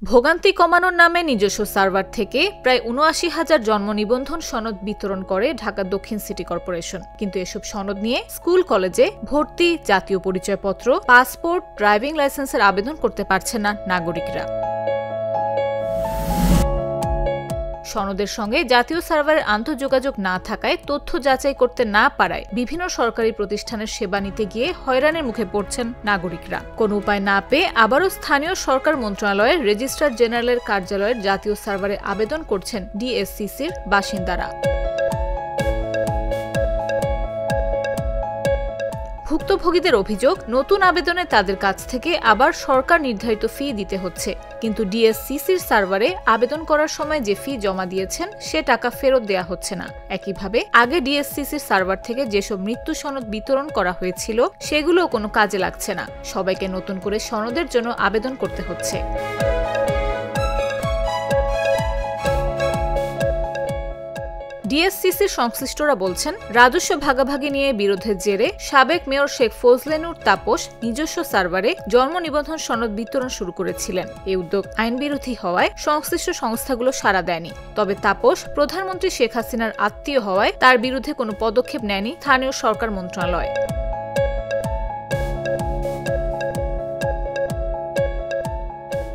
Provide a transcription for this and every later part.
ভোগান্তি কমানোর নামে নিজস্ব সার্ভার থেকে প্রায় ৭৯,০০০ জন্ম নিবন্ধন সনদ বিতরণ করে ঢাকা দক্ষিণ সিটি কর্পোরেশন। কিন্তু এসব সনদ নিয়ে স্কুল কলেজে ভর্তি, জাতীয় পরিচয়পত্র, পাসপোর্ট, ড্রাইভিং লাইসেন্সের আবেদন করতে পারছে না নাগরিকরা। সনদের সঙ্গে জাতীয় সার্ভারের আন্তঃযোগাযোগ না থাকায় তথ্য যাচাই করতে না পারায় বিভিন্ন সরকারি প্রতিষ্ঠানের সেবা নিতে গিয়ে হয়রানির মুখে পড়ছেন নাগরিকরা। কোনো উপায় না পেয়ে আবারও স্থানীয় সরকার মন্ত্রণালয়ের রেজিস্ট্রার জেনারেলের কার্যালয়ের জাতীয় সার্ভারে আবেদন করছেন ডিএসসিসির বাসিন্দারা। ভুক্তভোগীদের অভিযোগ, নতুন আবেদনে তাদের কাছ থেকে আবার সরকার নির্ধারিত ফি দিতে হচ্ছে, কিন্তু ডিএসসিসির সার্ভারে আবেদন করার সময় যে ফি জমা দিয়েছেন সে টাকা ফেরত দেয়া হচ্ছে না। একইভাবে আগে ডিএসসিসির সার্ভার থেকে যেসব মৃত্যু সনদ বিতরণ করা হয়েছিল সেগুলোও কোনো কাজে লাগছে না। সবাইকে নতুন করে সনদের জন্য আবেদন করতে হচ্ছে। ডিএসসিসির সংশ্লিষ্টরা বলছেন, রাজস্ব ভাগাভাগি নিয়ে বিরোধের জেরে সাবেক মেয়র শেখ ফজলে নূর তাপস নিজস্ব সার্ভারে জন্ম নিবন্ধন সনদ বিতরণ শুরু করেছিলেন। এই উদ্যোগ আইনবিরোধী হওয়ায় সংশ্লিষ্ট সংস্থাগুলো সাড়া দেয়নি। তবে তাপস প্রধানমন্ত্রী শেখ হাসিনার আত্মীয় হওয়ায় তার বিরুদ্ধে কোনো পদক্ষেপ নেয়নি স্থানীয় সরকার মন্ত্রণালয়।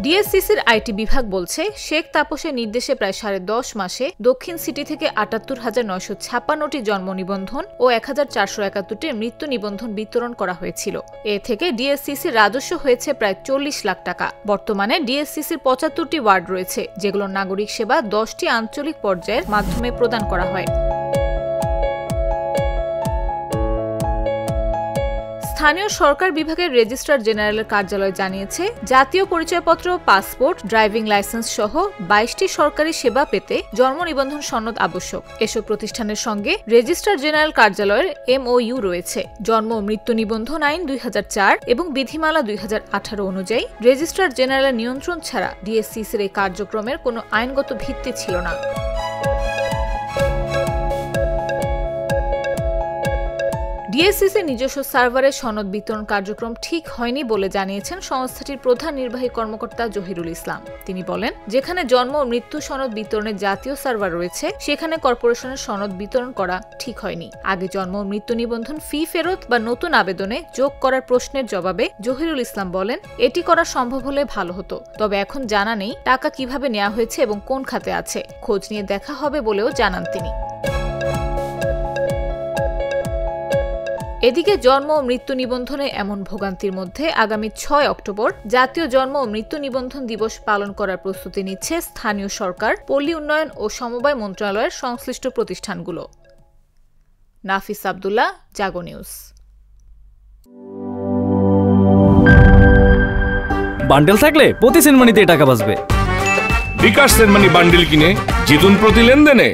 ডিএসসিসির আইটি বিভাগ বলছে, শেখ তাপসের নির্দেশে প্রায় 10.5 মাসে দক্ষিণ সিটি থেকে ৭৮,৯56টি জন্ম নিবন্ধন ও ১,৪৭১টি মৃত্যু নিবন্ধন বিতরণ করা হয়েছিল। এ থেকে ডিএসসিসির রাজস্ব হয়েছে প্রায় ৪০ লাখ টাকা। বর্তমানে ডিএসসিসির ৭৫টি ওয়ার্ড রয়েছে, যেগুলো নাগরিক সেবা 10টি আঞ্চলিক পর্যায়ের মাধ্যমে প্রদান করা হয়। স্থানীয় সরকার বিভাগের রেজিস্ট্রার জেনারেলের কার্যালয় জানিয়েছে, জাতীয় পরিচয়পত্র, পাসপোর্ট, ড্রাইভিং লাইসেন্স সহ ২২টি সরকারি সেবা পেতে জন্ম নিবন্ধন সনদ আবশ্যক। এসব প্রতিষ্ঠানের সঙ্গে রেজিস্ট্রার জেনারেল কার্যালয়ের এমওইউ রয়েছে। জন্ম ও মৃত্যু নিবন্ধন আইন ২০০৪ এবং বিধিমালা ২০১৮ অনুযায়ী রেজিস্ট্রার জেনারেলের নিয়ন্ত্রণ ছাড়া ডিএসসিসির এই কার্যক্রমের কোনো আইনগত ভিত্তি ছিল না। ডিএসসিসির নিজস্ব সার্ভারে সনদ বিতরণ কার্যক্রম ঠিক হয়নি বলে জানিয়েছেন সংস্থাটির প্রধান নির্বাহী কর্মকর্তা জহিরুল ইসলাম। তিনি বলেন, যেখানে জন্ম ও মৃত্যু সনদ বিতরণের জাতীয় সার্ভার রয়েছে সেখানে কর্পোরেশনের সনদ বিতরণ করা ঠিক হয়নি। আগে জন্ম ও মৃত্যু নিবন্ধন ফি ফেরত বা নতুন আবেদনে যোগ করার প্রশ্নের জবাবে জহিরুল ইসলাম বলেন, এটি করা সম্ভব হলে ভালো হতো, তবে এখন জানা নেই টাকা কিভাবে নেওয়া হয়েছে এবং কোন খাতে আছে। খোঁজ নিয়ে দেখা হবে বলেও জানান তিনি। এদিকে জন্ম ও মৃত্যু নিবন্ধনে এমন ভোগান্তির মধ্যে আগামী ৬ অক্টোবর জাতীয় জন্ম ও মৃত্যু নিবন্ধন দিবস পালন করার প্রস্তুতি নিচ্ছে স্থানীয় সরকার, পল্লী উন্নয়ন ও সমবায় মন্ত্রণালয়ের সংশ্লিষ্ট প্রতিষ্ঠানগুলো। নাফিস আব্দুল্লাহ, জাগো নিউজ। বান্ডেল থাকলে প্রতি সেনমানিতে টাকা বাঁচবে। বিকাশ সেনমানি বান্ডেল কিনে জিতুন প্রতি লেনদেনে।